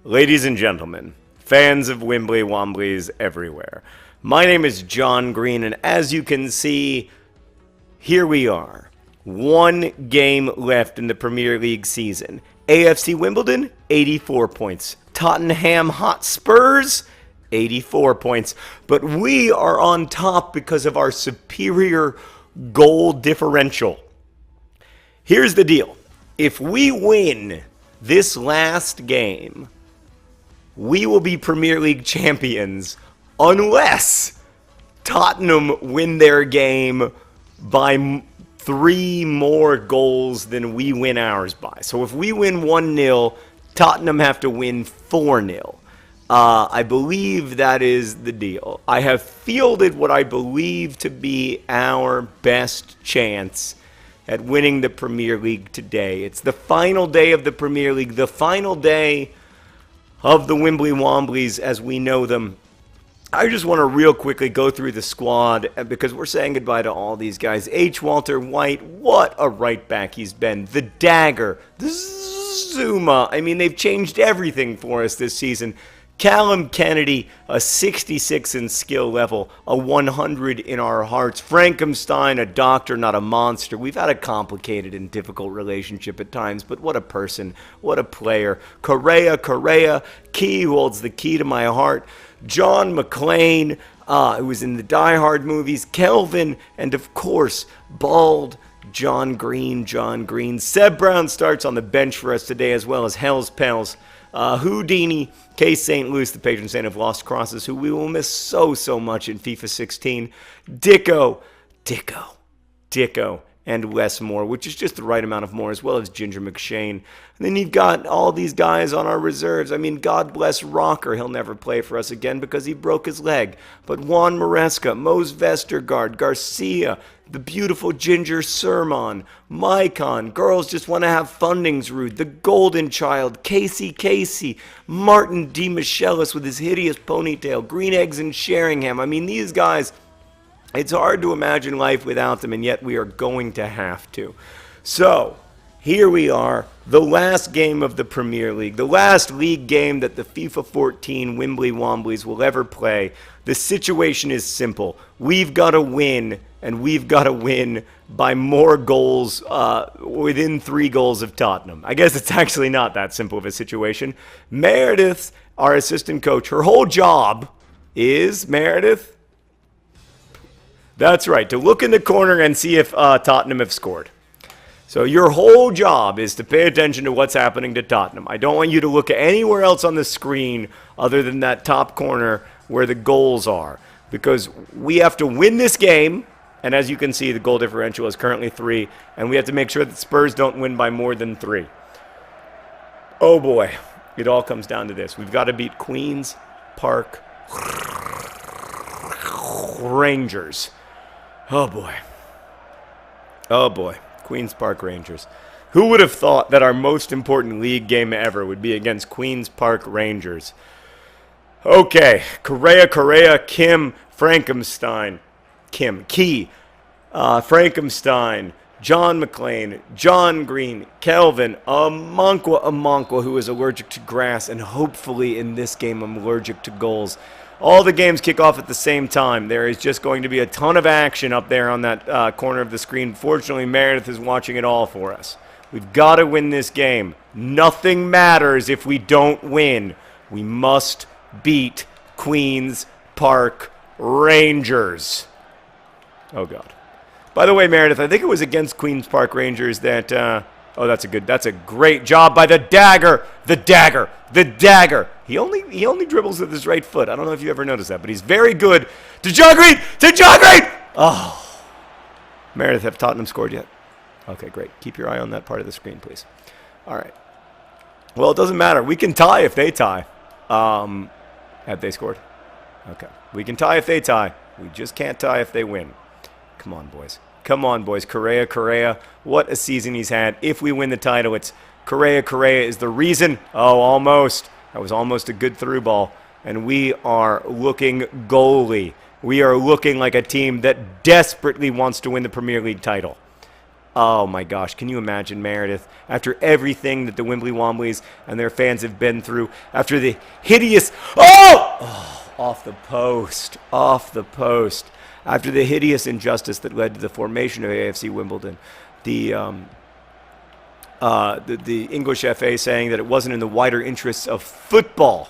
Ladies and gentlemen, fans of Wimbly Womblys everywhere, my name is John Green, and as you can see, here we are. One game left in the Premier League season. AFC Wimbledon, 84 points. Tottenham Hotspurs, 84 points. But we are on top because of our superior goal differential. Here's the deal. If we win this last game, we will be Premier League champions unless Tottenham win their game by 3 more goals than we win ours by. So if we win 1-0, Tottenham have to win 4-0. I believe that is the deal. I have fielded what I believe to be our best chance at winning the Premier League today. It's the final day of the Premier League, the final day of the Wimbly Womblys as we know them. I just want to real quickly go through the squad because we're saying goodbye to all these guys. H. Walter White, what a right back he's been. The Dagger, the Zuma. I mean, they've changed everything for us this season. Callum Kennedy, a 66 in skill level, a 100 in our hearts. Frankenstein, a doctor, not a monster. We've had a complicated and difficult relationship at times, but what a person, what a player. Correa, key who holds the key to my heart. John McClane, who was in the Die Hard movies. Kelvin, and of course, bald John Green. Seb Brown starts on the bench for us today, as well as Hell's Pals. Houdini, Case St. Louis, the patron saint of Lost Crosses, who we will miss so much in FIFA 16. Dicko, and Wes Moore, which is just the right amount of Moore, as well as Ginger McShane. And then you've got all these guys on our reserves. I mean, God bless Rocker. He'll never play for us again because he broke his leg. But Juan Maresca, Mose Vestergaard, Garcia, the beautiful Ginger Sermon, Mycon, Girls Just Want to Have Fundings Rude, The Golden Child, Casey, Martin D. Michelis with his hideous ponytail, Green Eggs and Sheringham. I mean, these guys, it's hard to imagine life without them, and yet we are going to have to. So, here we are, the last game of the Premier League, the last league game that the FIFA 14 Wimbly Womblys will ever play. The situation is simple. We've got to win, and we've got to win by more goals, within 3 goals of Tottenham. I guess it's actually not that simple of a situation. Meredith, our assistant coach, her whole job is, Meredith? That's right, to look in the corner and see if Tottenham have scored. So your whole job is to pay attention to what's happening to Tottenham. I don't want you to look anywhere else on the screen other than that top corner where the goals are, because we have to win this game, and as you can see, the goal differential is currently 3, and we have to make sure that Spurs don't win by more than 3. Oh boy, it all comes down to this. We've got to beat Queen's Park Rangers. Oh boy, Queen's Park Rangers. Who would have thought that our most important league game ever would be against Queen's Park Rangers? Okay, Correa, Kim, Frankenstein, Frankenstein, John McClane, John Green, Kelvin, Amankwa, who is allergic to grass, and hopefully in this game I'm allergic to goals. All the games kick off at the same time. There is just going to be a ton of action up there on that corner of the screen. Fortunately, Meredith is watching it all for us. We've got to win this game. Nothing matters if we don't win. We must beat Queen's Park Rangers. Oh, God. By the way, Meredith, I think it was against Queen's Park Rangers that... that's a great job by the Dagger. The Dagger. He only dribbles with his right foot. I don't know if you ever noticed that, but he's very good. To John Green! Oh. Meredith, have Tottenham scored yet? Okay, great. Keep your eye on that part of the screen, please. All right. Well, it doesn't matter. We can tie if they tie. Have they scored? Okay. We can tie if they tie. We just can't tie if they win. Come on, boys. Correa. What a season he's had. If we win the title, it's Correa is the reason. Oh, almost. That was almost a good through ball. And we are looking goalie. We are looking like a team that desperately wants to win the Premier League title. Oh my gosh, can you imagine, Meredith? After everything that the Wimbly Womblys and their fans have been through, after the hideous... Oh! Off the post. Off the post. After the hideous injustice that led to the formation of AFC Wimbledon, the English FA saying that it wasn't in the wider interests of football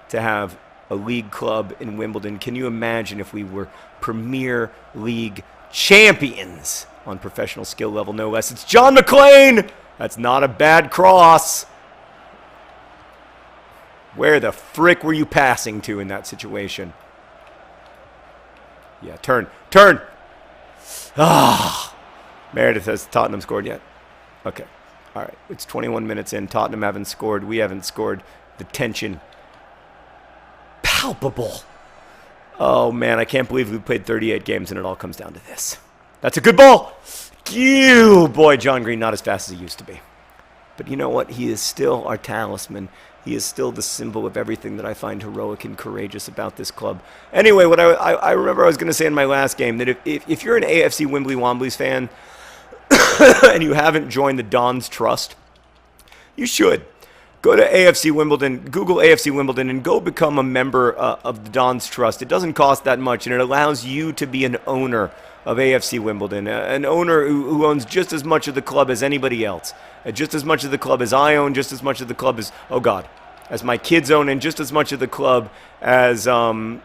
to have a league club in Wimbledon. Can you imagine if we were Premier League champions on professional skill level, no less? It's John McClane! That's not a bad cross. Where the frick were you passing to in that situation? Yeah, turn. Ah! Meredith, has Tottenham scored yet? Okay. All right. It's 21 minutes in. Tottenham haven't scored. We haven't scored. The tension. Palpable. Oh, man. I can't believe we played 38 games and it all comes down to this. That's a good ball. Ew, boy, John Green, not as fast as he used to be. But you know what? He is still our talisman. He is still the symbol of everything that I find heroic and courageous about this club. Anyway, what I remember I was going to say in my last game, that if you're an AFC Wimbly Womblys fan and you haven't joined the Don's Trust, you should. Go to AFC Wimbledon, Google AFC Wimbledon, and go become a member of the Don's Trust. It doesn't cost that much, and it allows you to be an owner of AFC Wimbledon, an owner who owns just as much of the club as anybody else, just as much of the club as I own, just as much of the club as, oh God, as my kids own, and just as much of the club as the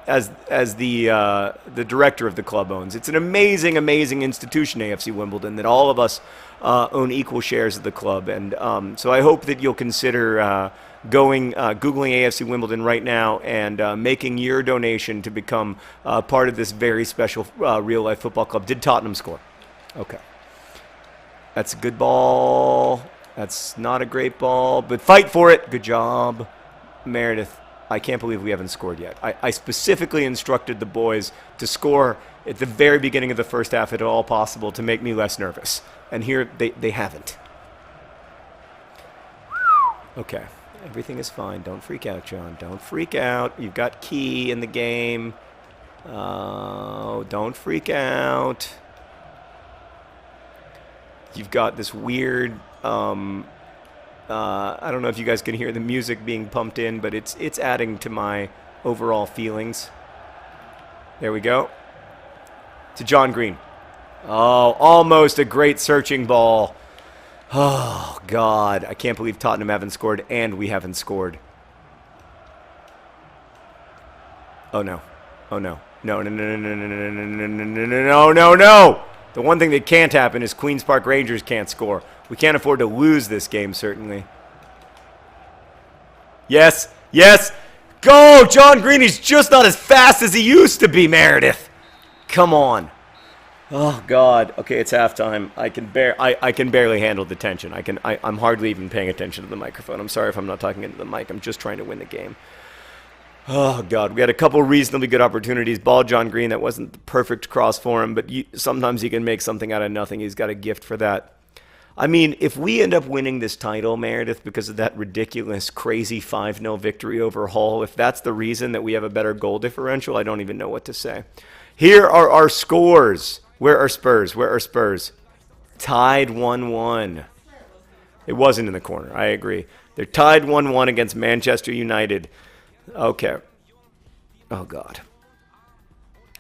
director of the club owns. It's an amazing, amazing institution, AFC Wimbledon, that all of us own equal shares of the club, and so I hope that you'll consider googling AFC Wimbledon right now and making your donation to become part of this very special real-life football club. Did Tottenham score? Okay. That's a good ball. That's not a great ball, but fight for it. Good job, Meredith. I can't believe we haven't scored yet. I specifically instructed the boys to score at the very beginning of the first half, if at all possible, to make me less nervous. And here they haven't. Okay. Everything is fine. Don't freak out, John. Don't freak out. You've got Key in the game. Oh, don't freak out. You've got this weird... I don't know if you guys can hear the music being pumped in, but it's adding to my overall feelings. There we go. To John Green. Oh, almost a great searching ball. Oh, God. I can't believe Tottenham haven't scored, and we haven't scored. Oh, no. Oh, no. No. The one thing that can't happen is Queen's Park Rangers can't score. We can't afford to lose this game, certainly. Yes. Yes. Go! John Green, he's just not as fast as he used to be, Meredith. Come on. Oh, God. Okay, it's halftime. I can barely handle the tension. I'm hardly even paying attention to the microphone. I'm sorry if I'm not talking into the mic. I'm just trying to win the game. Oh, God. We had a couple reasonably good opportunities. Ball John Green, that wasn't the perfect cross for him, but sometimes he can make something out of nothing. He's got a gift for that. I mean, if we end up winning this title, Meredith, because of that ridiculous, crazy 5-0 victory over Hull, if that's the reason that we have a better goal differential, I don't even know what to say. Here are our scores. Where are Spurs? Where are Spurs? Tied 1-1. It wasn't in the corner. I agree. They're tied 1-1 against Manchester United. Okay. Oh, God.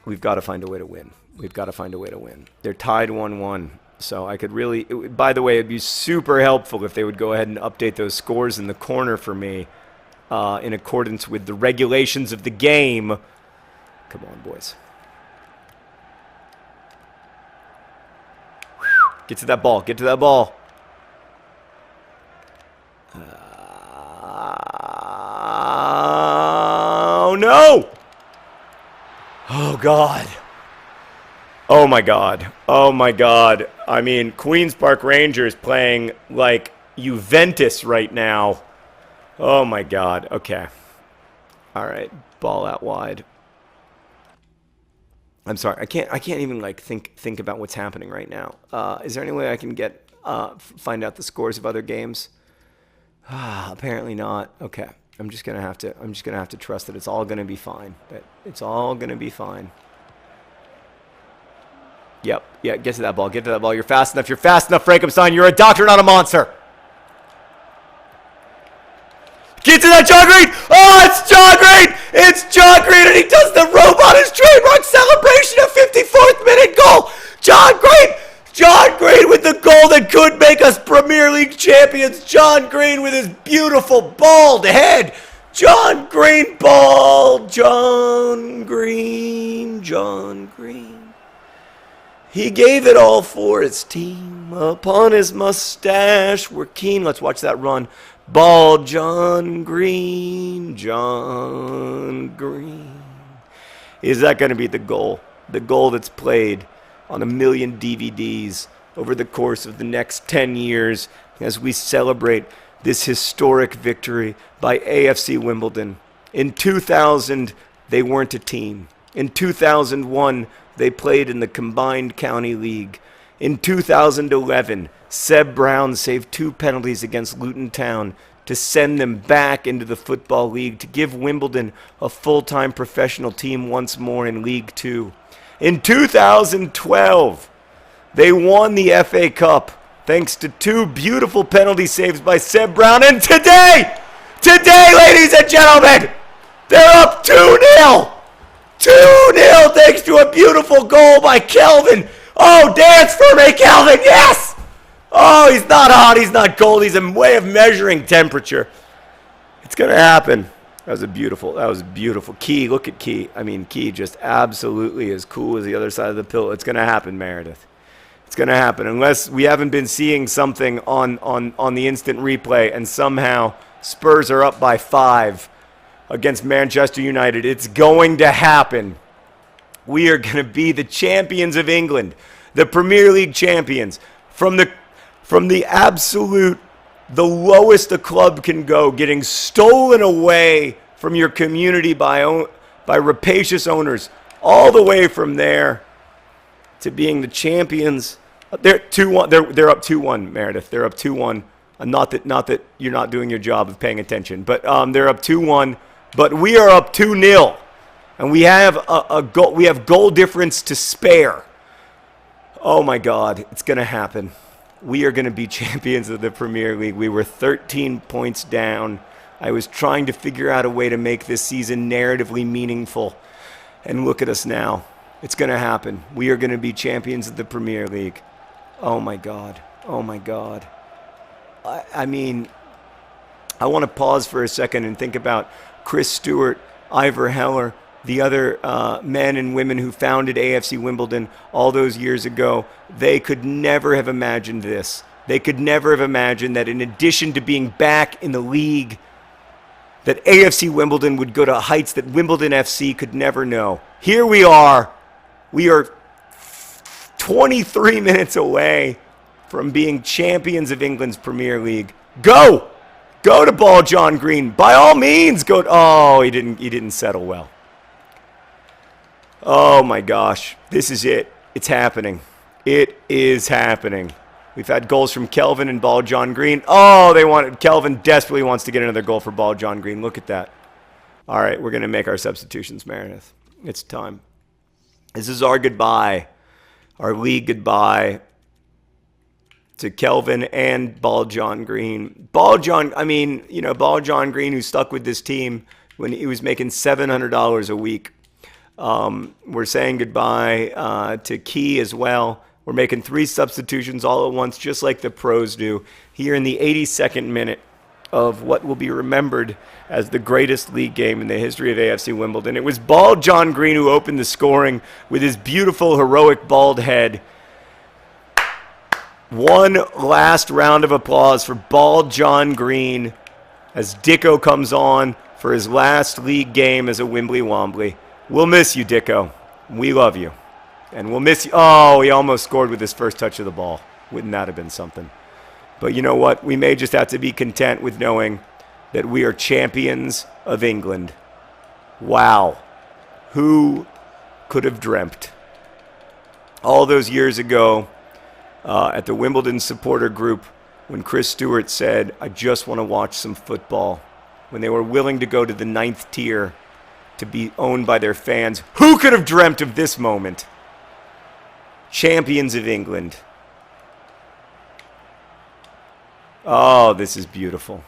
We've got to find a way to win. We've got to find a way to win. They're tied 1-1. So I could really... by the way, it'd be super helpful if they would go ahead and update those scores in the corner for me in accordance with the regulations of the game. Come on, boys. Get to that ball. Get to that ball. Oh, no! Oh, God. Oh, my God. Oh, my God. I mean, Queen's Park Rangers playing like Juventus right now. Oh, my God. Okay. All right. Ball out wide. I'm sorry. I can't even like think about what's happening right now. Is there any way I can get find out the scores of other games? Apparently not. Okay. I'm just gonna have to trust that it's all gonna be fine. That it's all gonna be fine. Yep. Yeah, get to that ball. Get to that ball. You're fast enough. You're fast enough, Frankenstein. You're a doctor, not a monster. Get to that John Green! Oh, it's John Green! It's John Green, and he does the robot his trademark celebration of 54th minute goal! John Green! John Green with the goal that could make us Premier League champions! John Green with his beautiful bald head! John Green ball! John Green, John Green. He gave it all for his team. Upon his mustache, we're keen. Let's watch that run. Ball, John Green, John Green. Is that going to be the goal? The goal that's played on 1 million DVDs over the course of the next 10 years as we celebrate this historic victory by AFC Wimbledon. In 2000, they weren't a team. In 2001, they played in the Combined County League. In 2011, Seb Brown saved 2 penalties against Luton Town to send them back into the Football League, to give Wimbledon a full-time professional team once more in League Two. In 2012, they won the FA Cup thanks to 2 beautiful penalty saves by Seb Brown. And today, ladies and gentlemen, they're up 2-0. 2-0 thanks to a beautiful goal by Kelvin. Oh, dance for me, Kelvin, yes! Oh, he's not hot, he's not cold, he's a way of measuring temperature. It's going to happen. That was beautiful. Key, look at Key. I mean, Key just absolutely as cool as the other side of the pillow. It's going to happen, Meredith. It's going to happen. Unless we haven't been seeing something on the instant replay and somehow Spurs are up by 5 against Manchester United. It's going to happen. We are going to be the champions of England, the Premier League champions. From the absolute, the lowest a club can go, getting stolen away from your community by rapacious owners, all the way from there to being the champions. They're 2-1. They're up 2-1, Meredith. They're up 2-1. Not that you're not doing your job of paying attention, but they're up 2-1. But we are up 2-0, and we have a goal. We have goal difference to spare. Oh my God, it's gonna happen. We are going to be champions of the Premier League. We were 13 points down. I was trying to figure out a way to make this season narratively meaningful. And look at us now. It's going to happen. We are going to be champions of the Premier League. Oh, my God. Oh, my God. I mean, I want to pause for a second and think about Chris Stewart, Ivor Heller, the other men and women who founded AFC Wimbledon all those years ago. They could never have imagined this. They could never have imagined that in addition to being back in the league, that AFC Wimbledon would go to heights that Wimbledon FC could never know. Here we are. We are 23 minutes away from being champions of England's Premier League. Go! Go to ball, John Green. By all means, go. Oh, he didn't settle well. Oh my gosh, this is it. It's happening. It is happening. We've had goals from Kelvin and ball John Green. Oh, Kelvin desperately wants to get another goal for ball John Green. Look at that. All right, we're going to make our substitutions, Meredith. It's time. This is our goodbye, our league goodbye to Kelvin and ball John Green. Ball John Green, who stuck with this team when he was making $700 a week. We're saying goodbye to Key as well. We're making 3 substitutions all at once, just like the pros do, here in the 82nd minute of what will be remembered as the greatest league game in the history of AFC Wimbledon. It was bald John Green who opened the scoring with his beautiful, heroic bald head. One last round of applause for bald John Green as Dicko comes on for his last league game as a Wimbly Wombly. We'll miss you, Dicko. We love you. And we'll miss you. Oh, he almost scored with his first touch of the ball. Wouldn't that have been something? But you know what? We may just have to be content with knowing that we are champions of England. Wow. Who could have dreamt? All those years ago at the Wimbledon supporter group, when Chris Stewart said, I just want to watch some football, when they were willing to go to the 9th tier to be owned by their fans, who could have dreamt of this moment? champions of England. Oh, this is beautiful.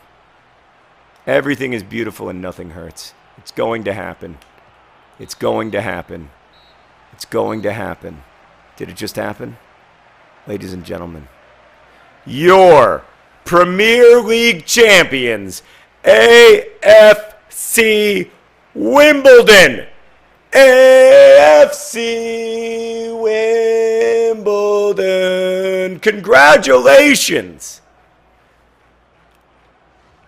Everything is beautiful and nothing hurts. It's going to happen. It's going to happen. It's going to happen. Did it just happen? Ladies and gentlemen, your Premier League champions, AFC Wimbledon. AFC Wimbledon. Congratulations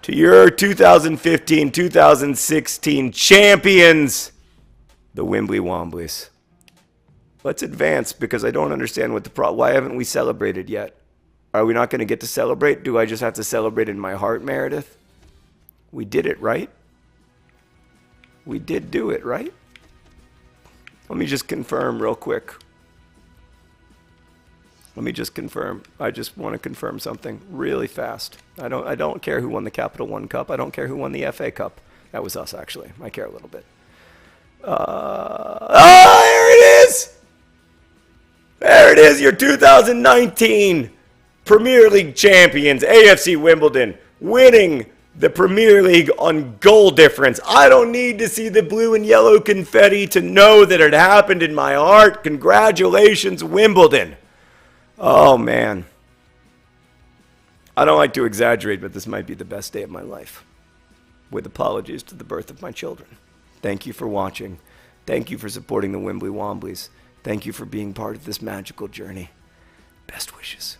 to your 2015-2016 champions, the Wimbly Womblys. Let's advance, because I don't understand what the problem. Why haven't we celebrated yet? Are we not going to get to celebrate? Do I just have to celebrate in my heart, Meredith? We did it, right? We did do it, right? Let me just confirm real quick. Let me just confirm. I just want to confirm something really fast. I don't care who won the Capital One Cup. I don't care who won the FA Cup. That was us, actually. I care a little bit. There it is! There it is, your 2019 Premier League champions, AFC Wimbledon, winning the Premier League on goal difference. I don't need to see the blue and yellow confetti to know that it happened in my heart. Congratulations, Wimbledon. Oh, man. I don't like to exaggerate, but this might be the best day of my life. With apologies to the birth of my children. Thank you for watching. Thank you for supporting the Wimbly Womblys. Thank you for being part of this magical journey. Best wishes.